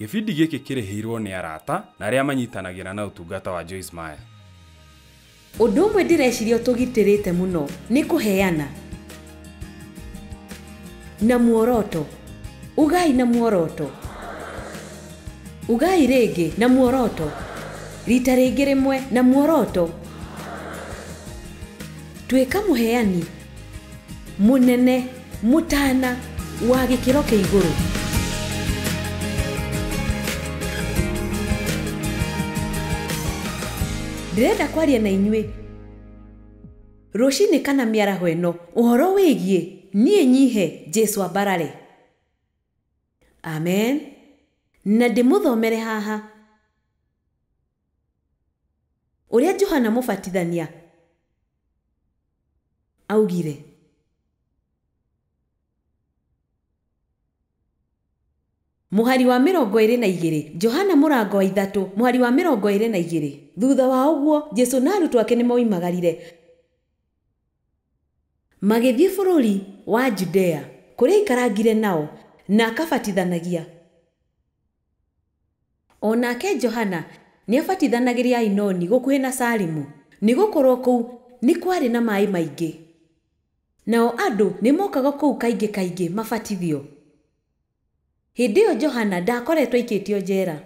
Gĩbindi gĩkĩ kĩrĩhĩirwo nĩ arata na arĩa manyitanagĩra na ũtungata wa Joyce Meyer. Ũndũ ũmwe ndĩreciria ũtũgitĩrĩte mũno nĩ kũheana na muoroto. Ugai na muoroto. Ugai rĩngĩ na muoroto. Rita rĩngĩ rĩmwe na muoroto. Tuĩka mũheani mũnene mũtana wa gĩkĩro kĩa igũrũ. Ndĩrenda kwaria na inyuĩ rũcinĩ kana mĩaraho ĩno ũhoro wĩgiĩ niĩ nyihe Jesũ ambarare. Amen. Na ndĩmũthomere haha ũrĩa Johana Mũbatithania augire. Mũhari wa 22, Johana mũrango wa 3, mũhari wa 22. Thutha wa ũguo Jesũ na arutwo ake nĩ moimagarire magĩthiĩ bũrũri wa Judea kũrĩa aikarangire nao na akabatithanagia. Onake Johana nĩ abatithanagĩria Ainoni gũkuhĩ na Salimu, nĩ gũkorwo kũu nĩ kwarĩ na maĩ maingĩ. Nao andũ nĩ mokaga kũu kaingĩ mabatithio. Hĩndĩ ĩyo Johana ndakoretwo aikĩtio njera.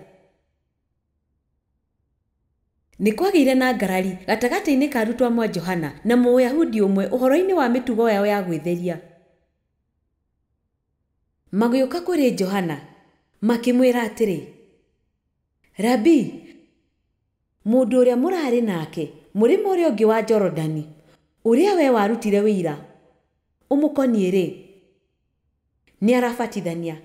Nĩ kwagĩire na ngarari gatagatĩ-inĩ ka arutwo amwe a Johana na Mũyahudi ũmwe ũhoro-inĩ wa mĩtugo yao ya gwĩtheria. Magĩũka kũrĩ Johana makĩmwĩra atĩrĩ, Rabi, mũndũ ũrĩa mũrarĩ nake mũrĩmo ũrĩa ũngĩ wa Jorodani, ũrĩa we warutire wĩira, ũmũkoniĩ-rĩ, nĩ arabatithania,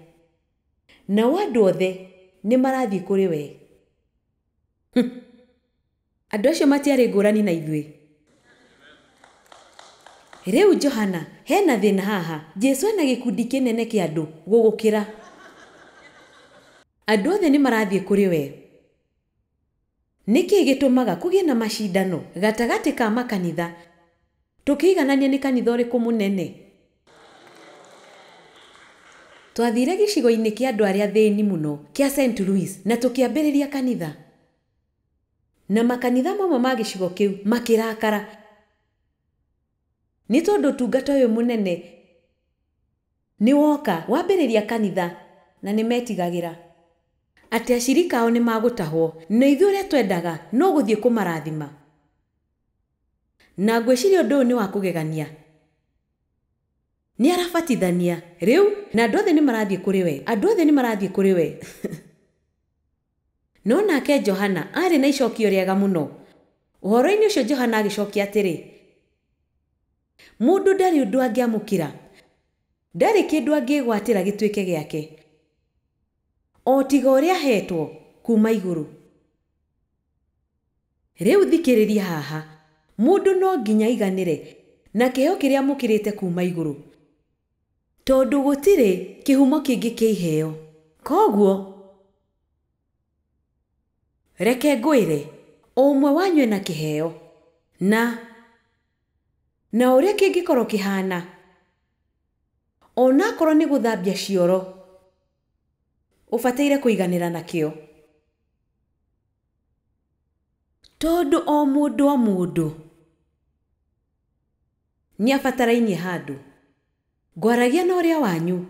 nao andũ othe nĩ marathiĩ kũrĩ we. Andũ acio matiarĩ ngũrani na ithuĩ. Rĩu Johana hena thĩna haha. Jesũ ena gĩkundi kĩnene kĩa andũ gũgũkĩra. Andũ othe nĩ marathiĩ kũrĩ we. Nĩkĩ gĩtũmaga kũgĩe na macindano gatagatĩ ka makanitha tũkĩiganania nĩ kanitha ũrĩkũ mũnene? Twathire gĩcigo-inĩ kĩa andũ arĩa thĩni mũno kĩa St. Louis na tũkĩambĩrĩria kanitha. Na makanitha mamwe ma gĩcigo kĩu makĩrakara nĩ tondũ ũtungata ũyũ mũnene nĩ woka wambĩrĩria kanitha na nĩ metigagĩra atĩ acirika ao nĩ magũtahwo na ithuĩ ũrĩa twendaga no gũthiĩ kũmarathima. Na ngwĩciria ũndũ ũyũ nĩ wa kũgegania. Nĩ arabatithania rĩu na andũ othe nĩ marathiĩ kũrĩ we. Andũ othe nĩ marathiĩ kũrĩ we. No nake Johana arĩ na icokio rĩega mũno. Ũhoro-inĩ ũcio Johana agĩcokia atĩrĩ, mũndũ ndarĩ ũndũ angĩamũkĩra, ndarĩ kĩndũ angĩgwatĩra gĩtuĩke gĩake, o tiga ũrĩa ahetwo kuma igũrũ. Rĩu thikĩrĩria haha, mũndũ no nginya aiganĩre na kĩheo kĩrĩa amũkĩrĩte kuma igũrũ, tondũ gũtirĩ kĩhumo kĩngĩ kĩa iheo. Koguo reke ngwĩre o ũmwe wanyu ena kĩheo na ũrĩa kĩngĩkorwo kĩhana, ona akorwo nĩ gũthambia cioro, ũbataire kũiganĩra nakĩo. Tondũ o mũndũ nĩ abatarainie handũ. Ngwaragia na ũrĩa wanyu.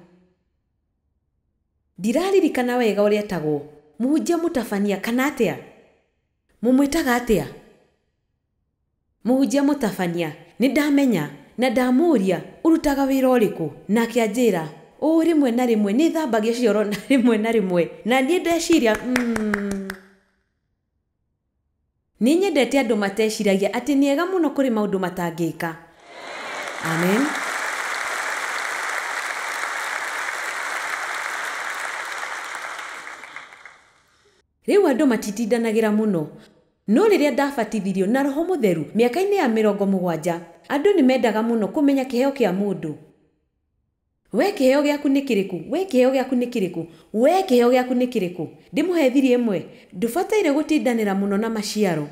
Ndiraririkana wega ũrĩa etagwo, mũhunjia mũtabania kana atĩa? Mũmwĩtaga atĩa? Mũhunjia mũtabania. Nĩ ndamenya na ndamũria ũrutaga wĩra ũrĩkũ, nake anjĩra rĩmwe na rĩmwe nĩ thambagia cioro na rĩmwe na rĩmwe. Na niĩ ndeciria nĩ nyendete andũ mateciragia atĩ nĩ ega mũno kũrĩ maũndũ matangĩka. Amen. Rĩu andũ matitindanagĩra mũno. No rĩrĩa ndabatithirio na Roho Mũtheru mĩaka-inĩ ya 70, andũ nĩ mendaga mũno kũmenya kĩheo kĩa mũndũ. We kĩheo gĩaku nĩ kĩrĩkũ? We kĩheo gĩaku nĩ kĩrĩkũ? We kĩheo gĩaku nĩ kĩrĩkũ? Ndĩmũhe thiri ĩmwe. Ndũbataire gũtindanĩra mũno na maciaro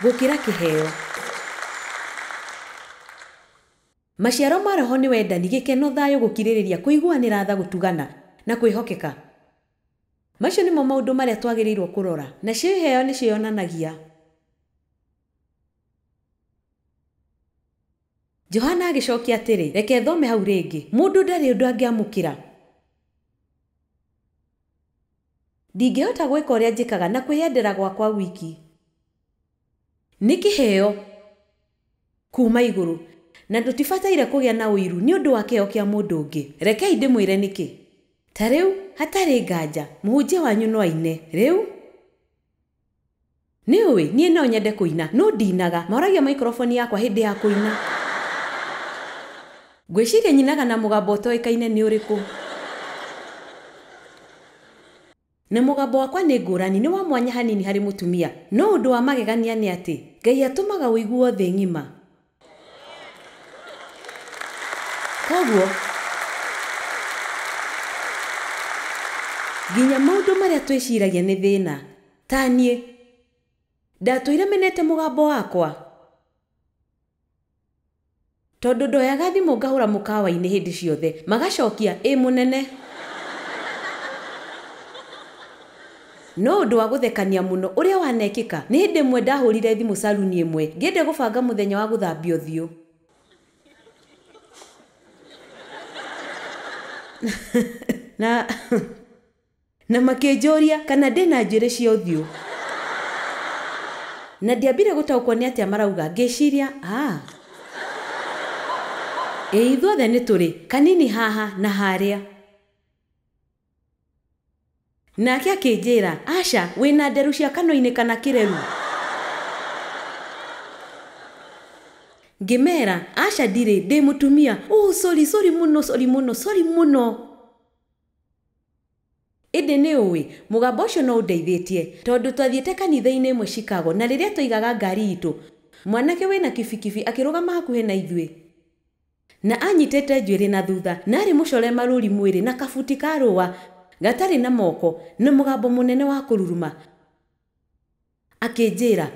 gũkĩra kĩheo. Maciaro ma roho nĩ wendani, gĩkeno, thayũ, gũkirĩrĩria, kũiguanĩra tha, gũtugana na kwĩhokeka. Macio nĩmo maũndũ marĩa twagĩrĩirwo kũrora, na cio iheo nĩ cionanagia. Johana agĩcokia atĩrĩ, reke thome hau rĩngĩ. Mũndũ ndarĩ ũndũ angĩamũkĩra. Ndingĩhota gwĩka ũrĩa njĩkaga na kwĩyendera gwakwa wiki. Nĩ kĩheo kuma igũrũ, na tũtibataire kũgĩa na ũiru nĩ ũndũ wa kĩheo kĩa mũndũ ũngĩ. Rekei ndĩmwĩre nĩkĩ. Ta rĩu hatarĩ nganja mũhunjia wanyu no aine. Rĩu nĩ ũĩ niĩ no nyende kũina, no ndinaga. Moragia maikrofoni yakwa hĩndĩ ya kũina. Ngwĩciria nyinaga na mũgambo ũtoĩkaine nĩ ũrĩkũ. Na mũgambo wakwa nĩ ngũrani, nĩ wa mwanya hanini harĩ mũtumia. No ũndũ wa magegania nĩ atĩ Ngai atũmaga ũiguo thĩ ng'ima. Koguo nginya maũndũ marĩa twĩciragia nĩ thĩna. Ta niĩ ndatũire menete mũgambo wakwa, tondũ ndoyaga thimũ ngahũra mũkawa-inĩ hĩndĩ ciothe, magacokia mũnene. No ũndũ wa gũthekania mũno ũrĩa wanekĩka nĩ hĩndĩ ĩmwe ndahũrire thimũ saluni ĩmwe ngĩende gũbanga mũthenya wa gũthambia ũthiũ. na makĩnjũria kana ndĩna njuĩrĩ cia ũthiũ. Na ndiambire gũtaũkwo nĩ atĩa marauga, ngĩciria ithuothe nĩ tũrĩ kanini haha na harĩa. Nake akĩnjĩra, aca wĩna nderu cia kanua-inĩ kana kĩreru. Ngĩmera, aca ndirĩ, ndĩ mũtumia. Sorry mũno. Ĩndĩ nĩ ũĩ mũgambo ũcio no ũndeithĩtie, tondũ twathiĩte kanitha-inĩ ĩmwe Chicago, na rĩrĩa tũigaga ngari itũ, mwanake wĩna kibikibi akĩrũgama hakuhĩ na ithuĩ, na anyitĩte njuĩrĩ na thutha, na arĩ mũcore marũri mwĩrĩ na kabuti ka rũa gatarĩ na moko, na mũgambo mũnene wa kũruruma. Akĩnjĩra,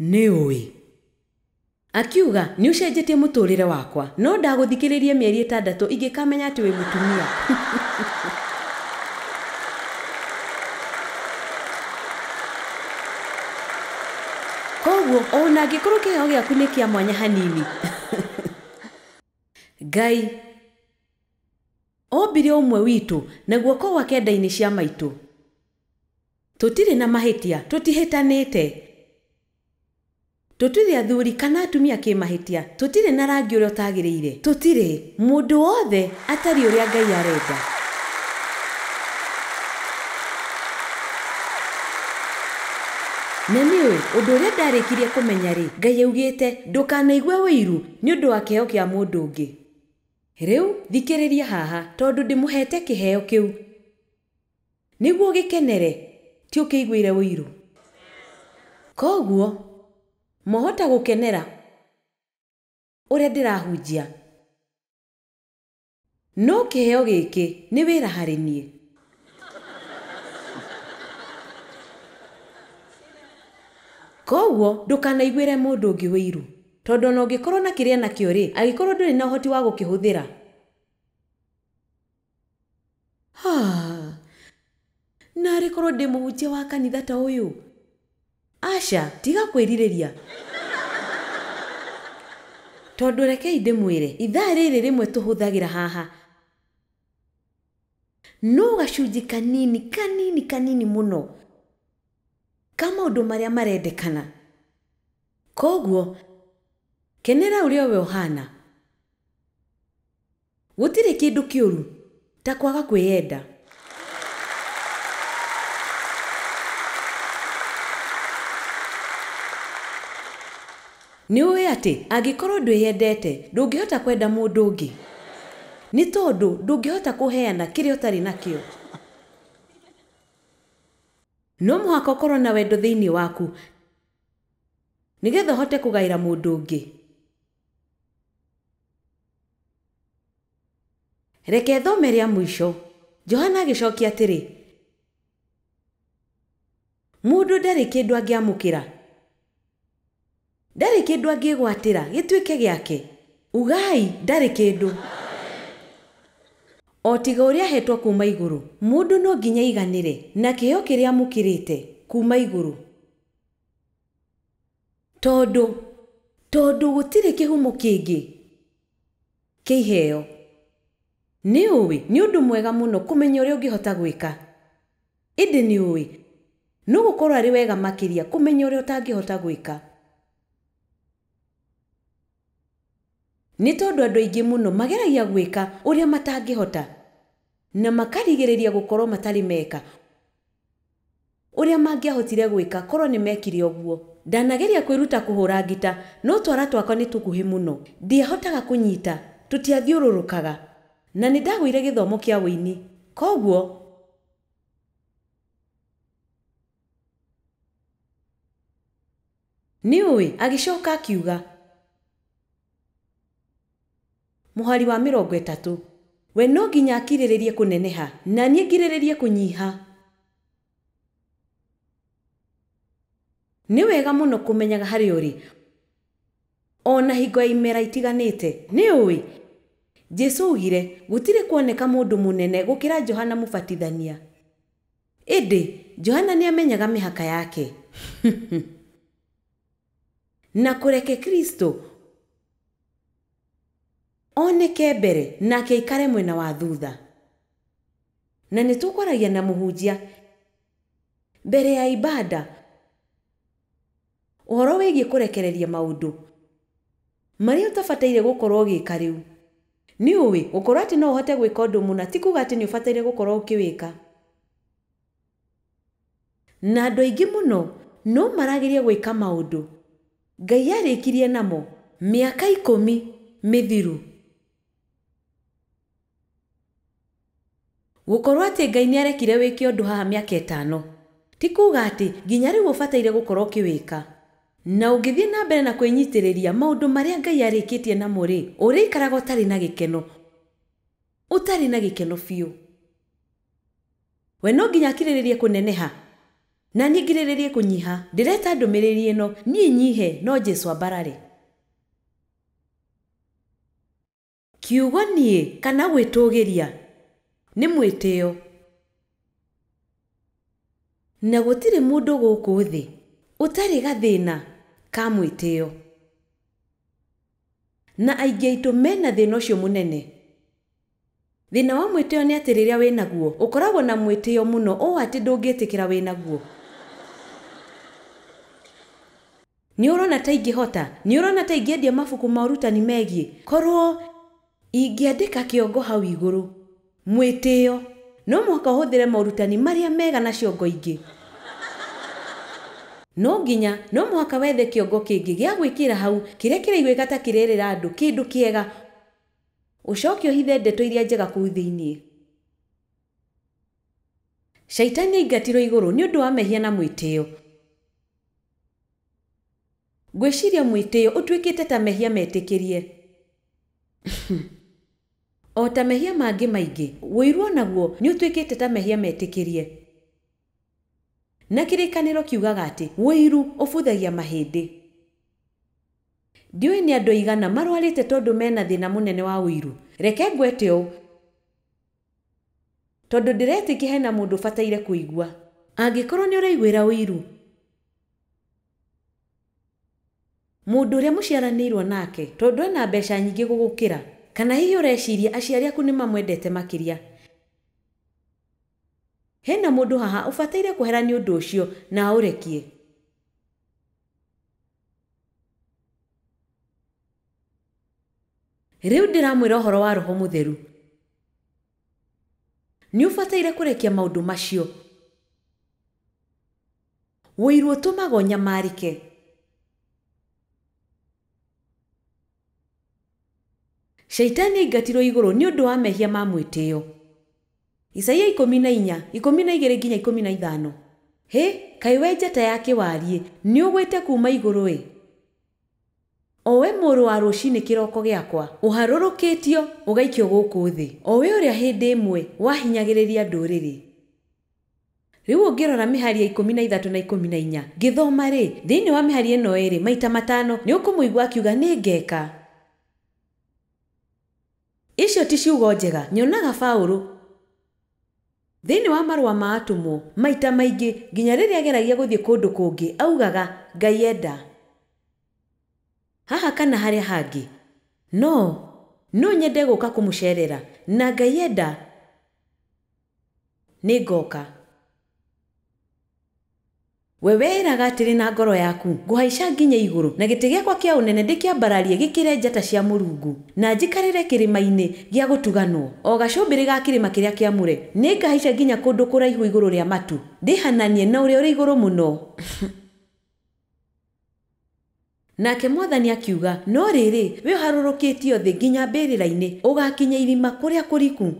nĩ ũĩ. Akiuga, nĩ ũcenjetie mũtũrĩre wakwa, no ndagũthikĩrĩrie mĩeri 6 ingĩkamenya atĩ wĩ mũtumia. Koguo ona angĩkorwo kĩheo gĩaku nĩ kĩa mwanya hanini, Ngai ombire ũmwe witũ na guoko gwake nda-inĩ cia maitũ. Tũtirĩ na mahĩtia, tũtihĩtanĩte. Tũtirĩ athuri kana atumia kĩmahĩtia, tũtirĩ na rangi ũrĩa ũtagĩrĩire, tũtirĩ mũndũ wothe atari ũrĩa Ngai arenda. Na nĩũĩ ũndũ ũrĩa ndarĩkirie kũmenya rĩ, Ngai augĩte ndũkanaigue ũiru nĩ ũndũ wa kĩheo kĩa mũndũ ũngĩ. Rĩu thikĩrĩria haha, tondũ ndĩmũhete kĩheo kĩu nĩguo gĩkenere, ti ũkĩiguĩre ũiru. Koguo mohota gũkenera ũrĩa ndĩrahunjia. No kĩheo gĩkĩ nĩ wĩra harĩ niĩ. Koguo ndũkanaiguĩre mũndũ ũngĩ ũiru, tondũ ona ũngĩkorwo na kĩrĩa nakĩo rĩ, agĩkorwo ndũrĩ na ũhoti wa gũkĩhũthĩra. Na rĩkorwo ndĩ mũhunjia wa kanitha ta ũyũ. Aca, tiga kwĩrirĩria. Tondũ rekei ndĩmwĩre, ithaa rĩrĩ rĩmwe tũhũthagĩra haha, no gacunjĩ kanini mũno ka maũndũ marĩa marendekana. Koguo kenera ũrĩa we ũhana. Gũtirĩ kĩndũ kĩũru ta kwaga kwĩyenda. Nĩ ũĩ atĩ angĩkorwo ndwĩyendete ndũngĩhota kwenda mũndũ ũngĩ, nĩ tondũ ndũngĩhota kũheana kĩrĩa ũtarĩ nakĩo. No mũhaka ũkorwo na wendo thĩinĩ waku nĩgetha ũhote kũgaĩra mũndũ ũngĩ. Reke thome rĩa mũico. Johana agĩcokia atĩrĩ, mũndũ ndarĩ kĩndũ angĩamũkĩra, ndarĩ kĩndũ angĩgwatĩra gĩtuĩke gĩake. Ugai ndarĩ kĩndũ. O tiga ũrĩa ahetwo kuma igũrũ, mũndũ no nginya iganĩre na kĩheo kĩrĩa amũkĩrĩte kuma igũrũ. Tondũ gũtirĩ kĩhumo kĩngĩ kĩiheo. Nĩ ũĩ nĩ ũndũ mwega mũno kũmenya ũrĩa ũngĩhota gwĩka. Ĩndĩ nĩ ũĩ no gũkorwo arĩ wega makĩria kũmenya ũrĩa ũtangĩhota gwĩka. Nĩ tondũ andũ aingĩ mũno mageragia gwĩka ũrĩa matangĩhota na makarigĩrĩria gũkorwo matarĩ meka ũrĩa mangĩahotire gwĩka korwo nĩ mekire ũguo. Ndanageria kwĩruta kũhũra ngita no twara twakwa nĩ tũkuhĩ mũno. Ndiahotaga kũnyita, tũtiathiũrũrũkaga na nĩ ndagũire gĩthomo kĩa wĩini. Koguo nĩ ũĩ agĩcoka akiuga. Mũhari wa 30. We no nginya akirĩrĩrie kũneneha na niĩ ngirĩrĩrie kũnyiha. Nĩ wega mũno kũmenyaga harĩ ũrĩ ona hingo ya imera itiganĩte. Nĩ ũĩ Jesũ augire gũtirĩ kuoneka mũndũ mũnene gũkĩra Johana Mũbatithania. Ĩndĩ Johana nĩ amenyaga mĩhaka yake na kũreke Kristo oneke mbere nake aikare mwena wa thutha. Na nĩ tũkwaragia na mũhunjia mbere ya ibada ũhoro wĩgiĩ kũrekereria maũndũ marĩa ũtabataire gũkorwo ũgĩka rĩu. Nĩ ũĩ gũkorwo atĩ no ũhote gwĩka ũndũ mũna ti kuuga atĩ nĩ ũbataire gũkorwo ũkĩwĩka. Na andũ aingĩ mũno no marageria gwĩka maũndũ Ngai yarĩkirie namo mĩaka 10 mĩthiru. Gũkorwo atĩ Ngai nĩ arekire wĩke ũndũ haha mĩaka 5 ti kuuga atĩ nginya rĩu ũbataire gũkorwo ũkĩwĩka. Na ũngĩthiĩ na mbere na kwĩnyitĩrĩria maũndũ marĩa Ngai yarĩkĩtie namo rĩ, ũrĩikaraga ũtarĩ na gĩkeno. Ũtarĩ na gĩkeno biũ. We no nginya akirĩrĩrie kũneneha na niĩ ngirĩrĩrie kũnyiha. Ndĩreta ndũmĩrĩri ĩno niĩ nyihe no Jesũ ambarare. Kiugo niĩ kana gwĩtũgĩria nĩ mwĩtĩo. Na gũtirĩ mũndũ gũkũ thĩ ũtarĩ gathĩna ka mwĩtĩo. Na aingĩ aitũ mena thĩna ũcio mũnene. Thĩna wa mwĩtĩo nĩ atĩ rĩrĩa wĩnaguo ũkoragwo na mwĩtĩo mũno ũũ atĩ ndũngĩtĩkĩra wĩnaguo. Nĩ ũrona ta ingĩhota, nĩ ũrona ta ingĩendia mabuku ma ũrutani megiĩ korwo ingĩandĩka kĩongo hau igũrũ. Mwĩtĩo no mũhaka ũhũthĩre maũrutani marĩa mega na ciongo ingĩ. No nginya no mũhaka wethe kĩongo kĩngĩ gĩa gwĩkĩra hau kĩrĩa kĩraiguĩka ta kĩrerĩra andũ kĩndũ kĩega. Ũcoke ũhithe ndeto iria njega kũu thĩinĩ. Shaitani aingatirwo igũrũ nĩ ũndũ wa mehia na mwĩtĩo. Ngwĩciria mwĩtĩo ũtuĩkĩte ta mehia metĩkĩrie. O ta mehia mangĩ maingĩ, wũiru naguo nĩ ũtuĩkĩte ta mehia metĩkĩrie. Na kĩrĩkanĩro kiugaga atĩ wũiru ũbuthagia mahĩndĩ. Ndiũĩ nĩ andũ aigana marwarĩte tondũ mena thĩna mũnene wa wũiru. Reke ngwete ũũ tondũ ndĩretĩkia hena mũndũ bataire kũigua. Angĩkorwo nĩ ũraiguĩra wũiru, mũndũ ũrĩa mũciaranĩirwo nake tondũ ena mbeca nyingĩ gũgũkĩra, kana hihi ũreciria aciari aku nĩ mamwendete makĩria. Hena mũndũ haha ũbataire kwehera nĩ ũndũ ũcio na ũrekie. Rĩu ndĩramwĩra ũhoro wa Roho Mũtheru. Nĩ ũbataire kũrekia maũndũ macio. Wũiru ũtũmaga ũnyamarĩke. Shaitani aingatirwo igũrũ nĩ ũndũ wa mehia ma mwĩtĩo. Isaia 14:12-15. Kaĩ we njata ya kĩwariĩ nĩ ũgwĩte kuma igũrũ ĩ? O we mũrũ wa rũcinĩ kĩroko gĩakwa, ũharũrũkĩtio ũgaikio gũkũ thĩ. O we ũrĩa hĩndĩ ĩmwe wahinyagĩrĩria ndũrĩrĩ. Rĩu ũngĩrora mĩhari ya 13 na 14 ngĩthoma rĩ, thĩinĩ wa mĩhari ĩno ĩrĩ maita 5 nĩ ũkũmũigua akiuga nĩ ngeka. Icio ti ciugo njega. Nyonaga Paulo thĩinĩ wa marũa ma atũmwo maita maingĩ nginya rĩrĩa ageragia gũthiĩ kũndũ kũngĩ augaga Ngai enda. Haha kana harĩa hangĩ. No nyende gũka kũmũcerera na Ngai enda nĩ ngoka. We weraga atĩrĩ na ngoro yaku ngũhaica nginya igũrũ na gĩtĩ gĩakwa kĩa ũnene ndĩkĩambararie gĩkĩre njata cia Mũrungu na njikarĩre kĩrĩma-inĩ gĩa gũtuganwo o gacũmbĩrĩ ga kĩrĩma kĩrĩa kĩamũre. Nĩ ngahaica nginya kũndũ kũraihu igũrũ rĩa matu ndĩhananie na ũrĩa ũrĩ igũrũ mũno. Nake Mwathani akiuga, no rĩrĩ we ũharũrũkĩtio thĩ nginya mbĩrĩra-inĩ ũgakinya irima kũrĩa kũriku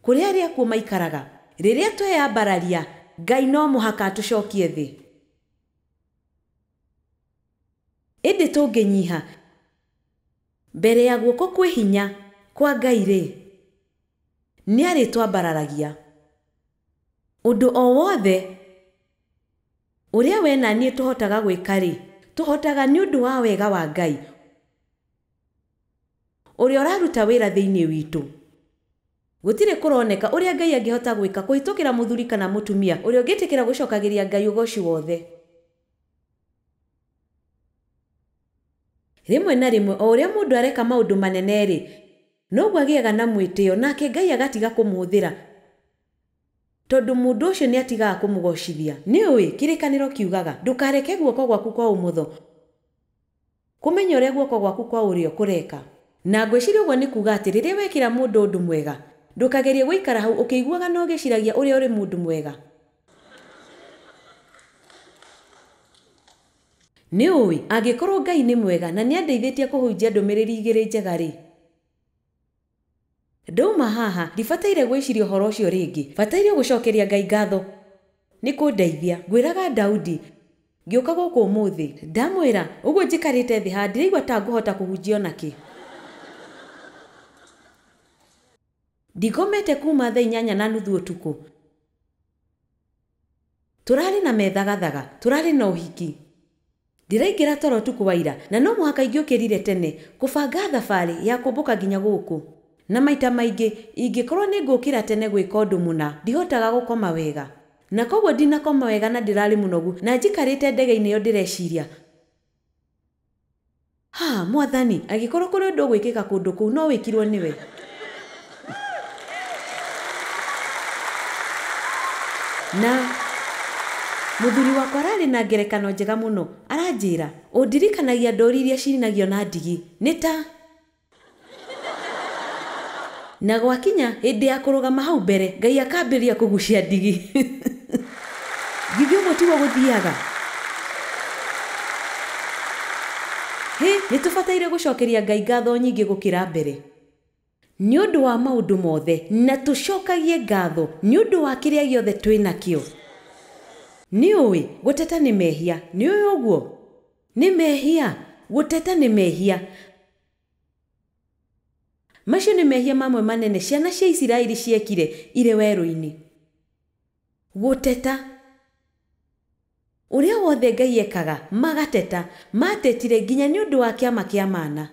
kũrĩa arĩa akuo maikaraga. Rĩrĩa tweyambararia Ngai no mũhaka tũcokie thĩ. Ĩndĩ tũngĩnyiha mbere ya guoko kwĩ hinya kwa Ngai rĩ, nĩ arĩtwambararagia. Ũndũ o wothe ũrĩa we na niĩ tũhotaga gwĩka rĩ, tũhotaga nĩ ũndũ wa wega wa Ngai ũrĩa ũraruta wĩra thĩinĩ witũ. Gũtirĩ kũroneka ũrĩa Ngai angĩhota gwĩka kũhĩtũkĩra mũthuri kana mũtumia ũrĩa ũngĩtĩkĩra gũcokagĩria Ngai ũgoci wothe. Rĩmwe na rĩmwe o ũrĩa mũndũ areka maũndũ manene rĩ, noguo agĩaga na mwĩtĩo nake Ngai agatiga kũmũhũthĩra tondũ mũndũ ũcio nĩ atigaga kũmũgocithia. Nĩũĩ kĩrĩkanĩro kiugaga ndũkareke guoko gwaku kwa ũmotho kũmenya ũrĩa guoko gwaku kwa ũrĩo kũreka. Na ngwĩciria ũguo nĩ kuuga atĩ rĩrĩa wekĩra mũndũ ũndũ mwega ndũkagerie gũikara hau ũkĩiguaga na ũgĩciragia ũrĩa ũrĩ mũndũ mwega. Nĩũĩ angĩkorwo Ngai nĩ mwega na nĩ andeithĩtie kũhunjia ndũmĩrĩri igĩrĩ njega rĩ, ndauma haha ndibataire gwĩciria ũhoro ũcio rĩngĩ. Bataire gũcokeria Ngai ngatho nĩ kũndeithia. Ngwĩraga Daudi ngĩũka gũkũ ũmũthĩ ndamwĩra ũguo njikarĩte thĩ haha ndĩraigua ta ngũhota kũhunjia onakĩ. Ndigomete kuma thaa 8:30 ũtukũ. Tũrarĩ na methagathaga, tũrarĩ na ũhiki. Ndiraingĩra toro ũtukũ wa ira na no mũhaka ingĩũkĩrire tene kũbanga thabarĩ ya kũmbũka nginya gũkũ. Na maita maingĩ ingĩkorwo nĩ ngũkĩra tene gwĩka ũndũ mũna ndihotaga gũkoma wega. Na koguo ndinakoma wega na ndĩrarĩ mũnogu na njikarĩte ndege-inĩ ĩyo ndĩreciria, Mwathani angĩkorwo kũrĩ ũndũ ũgwĩkĩka kũndũ kũu no wĩkirwo nĩwe. Na mũthuri wakwa ararĩ na ngerekano njega mũno. Aranjĩra ũndirikanagia ndori iria cirinagio na ndigi nĩ ta na gwakinya hĩndĩ ya kũrũgama hau mbere Ngai akambĩrĩria kũgucia ndigi. Githĩ ũguo tiguo gũthiaga? Nĩ tũbataire gũcokeria Ngai ngatho nyingĩ gũkĩra mbere nĩ ũndũ wa maũndũ mothe na tũcokagie ngatho nĩ ũndũ wa kĩrĩa gĩothe twĩ nakĩo. Nĩũĩ gũteta nĩ mehia. Nĩũĩ ũguo? Nĩ mehia. Gũteta nĩ mehia. Macio nĩ mehia mamwe manene ciana cia Isiraeli ciekire irĩ werũ-inĩ. Gũteta. Ũrĩa wothe Ngai ekaga magateta, matetire nginya nĩ ũndũ wa kĩama kĩa mana.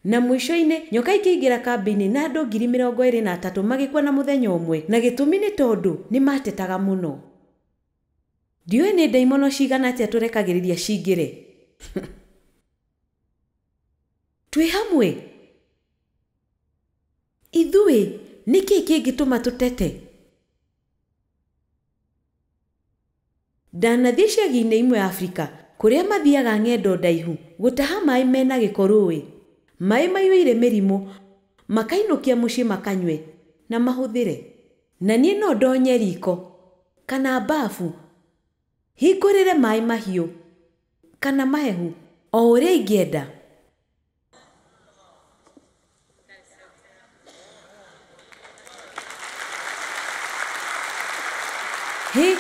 Na mũico-inĩ nyoka ikĩingĩra kambĩ-inĩ na andũ 23,000 magĩkua na mũthenya ũmwe, na gĩtũmi nĩ tondũ nĩ matetaga mũno. Ndiũĩ nĩ ndaimono cigana atĩa tũrekagĩrĩria cingĩre. Twĩ hamwe. Ithuĩ nĩkĩ kĩngĩtũma tũtete? Ndanathiĩ icagi-inĩ imwe Afrika kũrĩa mathiaga ng'endo ndaihu gũtaha maĩ mena gĩko rũĩ. Maĩ maiyũire mĩrimũ makainũkia mũciĩ makanyue na mahũthĩre. Na niĩ no ndonye riko kana bafu hingũrĩre maĩ mahiũ kana mahehu o ũrĩa ingĩenda.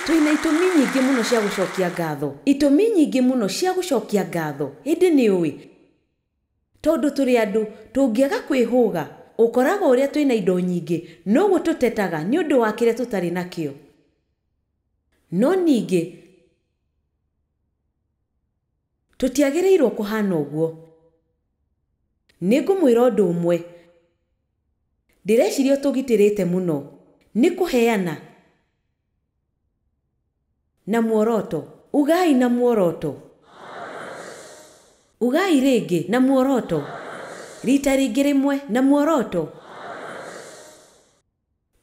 Twĩna itũmi nyingĩ mũno cia gũcokia ngatho. Itũmi nyingĩ mũno cia gũcokia ngatho. Ĩndĩ nĩũĩ tondũ tũrĩ andũ tũngĩaga kwĩhũga ũkoraga ũrĩa twĩna indo nyingĩ noguo tũtetaga nĩ ũndũ wa kĩrĩa tũtarĩ nakĩo. No ningĩ Tutiagĩrĩirwo kũhana ũguo. Nĩngũmwĩra ũndũ ũmwe. Ndĩreciria tũgitĩrĩte mũno nĩ kũheana na muoroto. Ugai na muoroto. Ugai rĩngĩ na muoroto. Rita rĩngĩ rĩmwe na muoroto.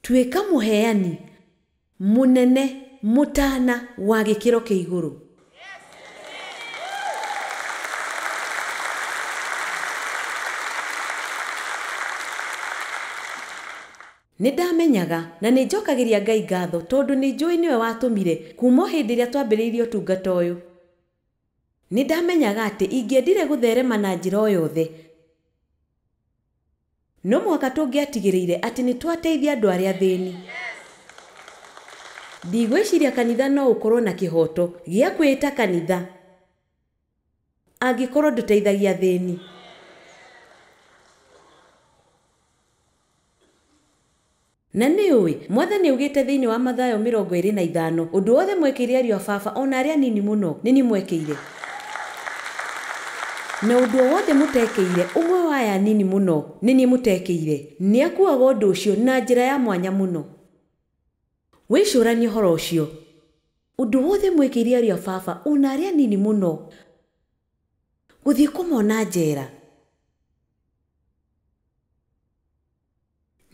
Tuĩka mũheani mũnene mũtana wa gĩkĩro kĩa igũrũ. Nĩndamenyaga na nĩnjokagĩria Ngai ngatho tondũ nĩnjũĩ nĩwe watũmire kuma hĩndĩ ĩrĩa twambĩrĩirie ũtungata ũyũ. Nĩndamenyaga atĩ ingĩendire gũtherema na njĩra o yothe, no mũhaka tũngĩatigĩrĩire atĩ nĩtwateithia andũ arĩa athĩni. Ndigwĩciria kanitha no ũkorwo na kĩhoto gĩa kwĩĩta kanitha angĩkorwo ndũteithagia athĩni. Na nĩũĩ Mwathani augĩte thĩinĩ wa Mathayo 25, ũndũ wothe mwekĩire ariũ a Baba ona arĩa anini mũno nĩ niĩ mwekĩire. Na ũndũ wothe mũtekĩire ũmwe wa aya anini mũno nĩ niĩ mũtekĩire. Nĩakuaga ũndũ ũcio na njĩra ya mwanya mũno. Wĩcũranie ũhoro ũcio. Ũndũ wothe mwekĩire ariũ a Baba ona arĩa anini mũno, gũthiĩ kũmona njera.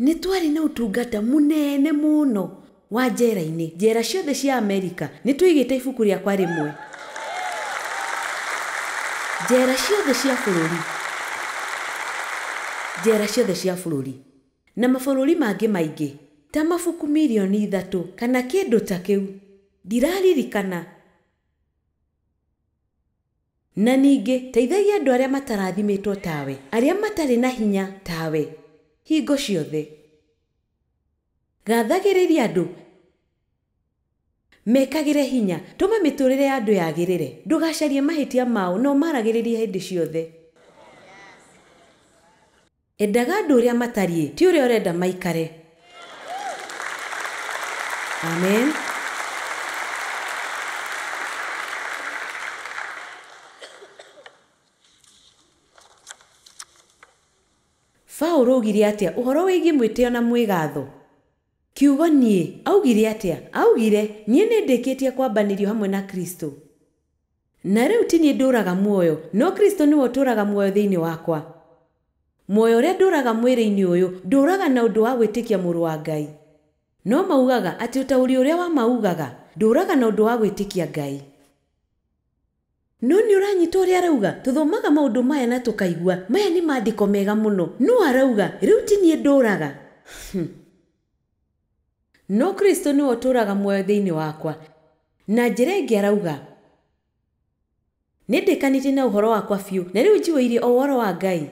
Nĩtwarĩ na ũtungata mũnene mũno wa njera-inĩ. Njera ciothe cia Amerika nĩtũigĩte ibuku rĩakwa rĩmwe. Njera ciothe cia bũrũri. Njera ciothe cia bũrũri. Na mabũrũri mangĩ maingĩ. Ta mabuku 3,000,000 kana kĩndũ ta kĩu. Ndiraririkana. Na ningĩ teithagia andũ arĩa matarathimĩtwo tawe, arĩa matarĩ na hinya tawe. Hingo ciothe. Gathagĩrĩria andũ. Mekagĩre hinya. Tũma mĩtũrĩre ya andũ yagĩrĩre. Ndũgacarie mahĩtia mao no maragĩrĩrie hĩndĩ ciothe. Endaga andũ ũrĩa matariĩ, ti ũrĩa ũrenda maikare. Amen. Paulo augire atĩa ũhoro wĩgiĩ mwĩtĩo na mwĩgatho? Kiugo niĩ augire atĩa? Augire niĩ nĩndĩkĩtie kwambanĩrio hamwe na Kristo. Na rĩu ti niĩ ndũraga muoyo, no Kristo nĩwe ũtũraga muoyo thĩinĩ wakwa. Muoyo ũrĩa ndũraga mwĩrĩ-inĩ ũyũ ndũraga na ũndũ wa gwĩtĩkia Mũrũ wa Ngai. No maugaga atĩ ũtaũri ũrĩa wa maugaga ndũraga na ũndũ wa gwĩtĩkia Ngai. No nĩ ũranyita ũrĩa arauga? Tũthomaga maũndũ maya na tũkaigua maya nĩ maandĩko mega mũno. No arauga rĩu ti niĩ ndũraga. No Kristo nĩwe ũtũraga muoyo thĩinĩ wakwa. Na njĩra ĩngĩ arauga nĩndĩkanĩtie na ũhoro wakwa biũ na rĩu njiguĩire o ũhoro wa Ngai.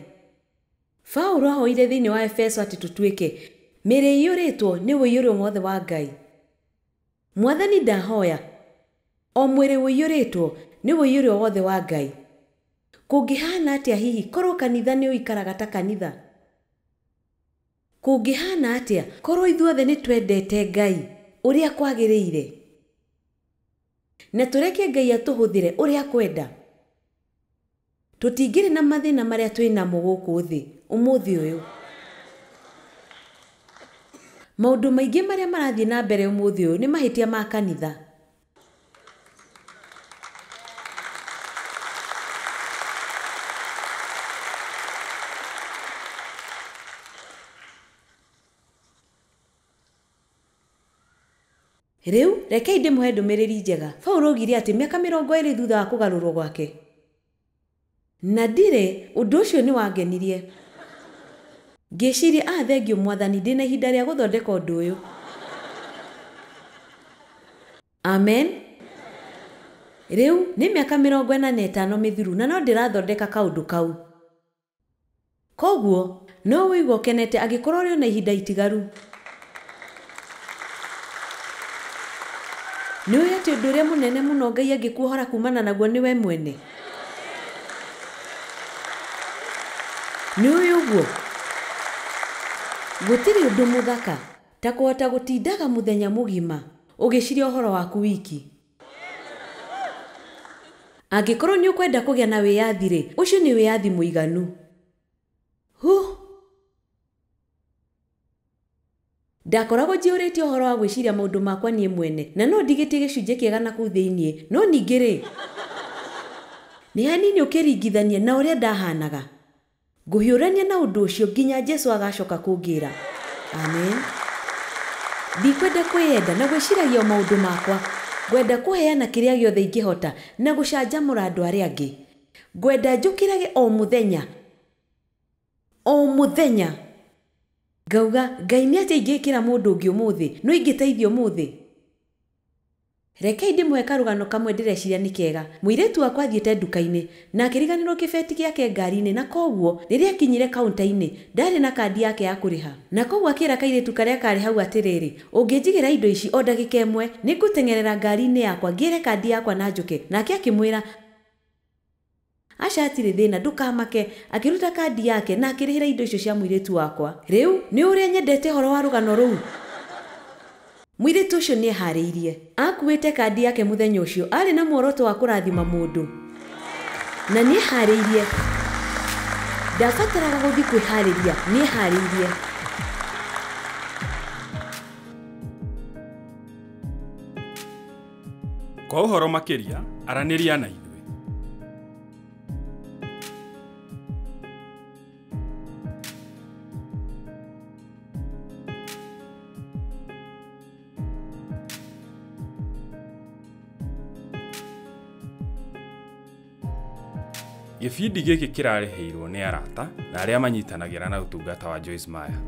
Paulo ahoire thĩinĩ wa Efeso atĩ tũtuĩke mĩĩrĩ ĩiyũrĩtwo nĩ ũiyũrĩro wothe wa Ngai. Mwathani ndahoya o mwĩrĩ ũiyũrĩtwo nĩ ũiyũrĩro wothe wa Ngai. Kũngĩhana atĩa hihi korwo kanitha nĩ ũikaraga ta kanitha? Kũngĩhana atĩa korwo ithuothe nĩ twendete Ngai ũrĩa kwagĩrĩire na tũreke Ngai atũhũthĩre ũrĩa kwenda? Tũtingĩrĩ na mathĩna marĩa twĩ namo gũkũ thĩ ũmũthĩ ũyũ. Maũndũ maingĩ marĩa marathiĩ na mbere ũmũthĩ ũyũ nĩ mahĩtia ma kanitha. Rĩu rekei ndĩmũhe ndũmĩrĩri njega. Paulo augire atĩ mĩaka 20 thutha wa kũgarũrwo gwake. Na ndirĩ ũndũ ũcio nĩ wangenirie. Ngĩciria thengio Mwathani ndĩ na ihinda rĩa gũthondeka ũndũ ũyũ. Amen. Rĩu nĩ mĩaka 45 mĩthiru na no ndĩrathondeka kaũndũ kau. Koguo no wĩigua ũkenete angĩkorwo ũrĩ na ihinda itigaru. Nĩũĩ atĩ ũndũ ũrĩa mũnene mũno Ngai angĩkuohora kumana naguo nĩ we mwene? Nĩũĩ ũguo? Gũtirĩ ũndũ mũthaka ta kũhota gũtindaga mũthenya mũgima ũgĩciria ũhoro waku wiki. Angĩkorwo nĩ ũkwenda kũgĩa na wĩyathi-rĩ, ũcio nĩ wĩyathi mũiganu. Ndakoragwo njĩũrĩtie ũhoro wa gwĩciria maũndũ makwa niĩ mwene, na no ndigĩtie gĩcunjĩ kĩega na kũu thĩiniĩ, no ningĩ-rĩ, nĩ hanini ũkĩringithania na ũrĩa ndahanaga. Ngũhiũrania na ũndũ ũcio nginya Jesũ agacoka kũngĩra. Amen. Ndikwenda kwĩyenda na gwĩciragia maũndũ makwa. Ngwenda kũheana kĩrĩa gĩothe ingĩhota na gũcanjamũra andũ arĩa angĩ. Ngwenda njũkĩrage o mũthenya. O mũthenya. Ngauga, Ngai nĩ atĩa ingĩkĩra mũndũ ũngĩ ũmũthĩ, no ingĩteithio ũmũthĩ. Rekei ndĩmũhe karũgano kamwe ndĩreciria nĩ kega. Mũirĩtu wakwa athiĩte nduka-inĩ na akĩriganĩrwo kĩbeti gĩake ngari-inĩ, na koguo rĩrĩa akinyire kaunta-inĩ ndarĩ na kandi yake ya kũrĩha. Na koguo akĩra kairĩtu karĩa karĩ hau atĩrĩrĩ, ũngĩnjigĩra indo ici o ndagĩka ĩmwe, nĩ ngũteng'erera ngari-inĩ yakwa ngĩre kandi yakwa na njoke. Nake akĩmwĩra, aca hatirĩ thĩna, ndũkamake. Akĩruta kandi yake na akĩrĩhĩra indo icio cia mũirĩtu wakwa. Rĩu nĩ ũrĩa nyendete ũhoro wa rũgano rũu. Mũirĩtu ũcio nĩ eharĩirie. Akuĩte kandi yake mũthenya ũcio, arĩ na muoroto wa kũrathima mũndũ. Na nĩ eharĩirie. Ndabataraga gũthiĩ kwĩharĩria, nĩ eharĩirie. Kwa ũhoro makĩria, aranĩria na ithuĩ. Gĩbindi gĩkĩ kĩrarĩhĩirwo nĩ arata na arĩa manyitanagĩra na ũtungata wa Joyce Meyer.